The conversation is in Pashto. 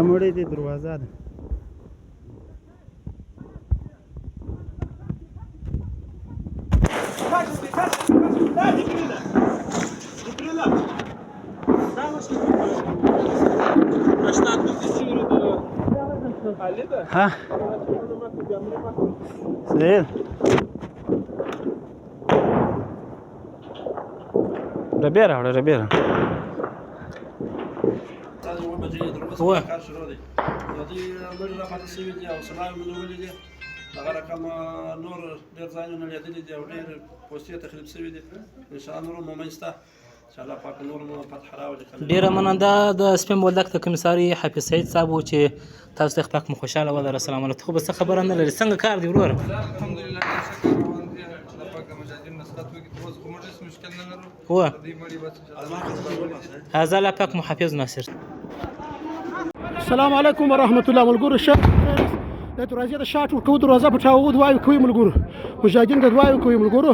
مړې دي دروازه ده. ها زين ربيرة ولا ربيرة هو دي مرة بعد السويد او سماع من ولدي هغه کوم نور ډیر ځایونه لیدلي دي او ډیر پوسټي تخریب شوي دي ان شاء الله نور مومنسته ان شاء الله پاک نور مو فتح راوړي. ډیره مننده د سپین بولدک د کمیساري حفیظ سعید صاحب و چې تاسو ته پاک مو خوشاله ولر. السلام علیکم. خو بس خبره نه لري څنګه کار دی ورور؟ الحمدلله الله پاک مجاهدین نصرت وکړي تر اوسه کوم هیڅ مشکل نه لرو. هو دې مړي بس هذا لا پاک محافظ ناصر. السلام عليكم ورحمة الله. ملګرو الشيخ د دروازې د شاټ ورکو دروازه پټاو دوای کوي ملګرو مجاهدین د دوای کوي ملګرو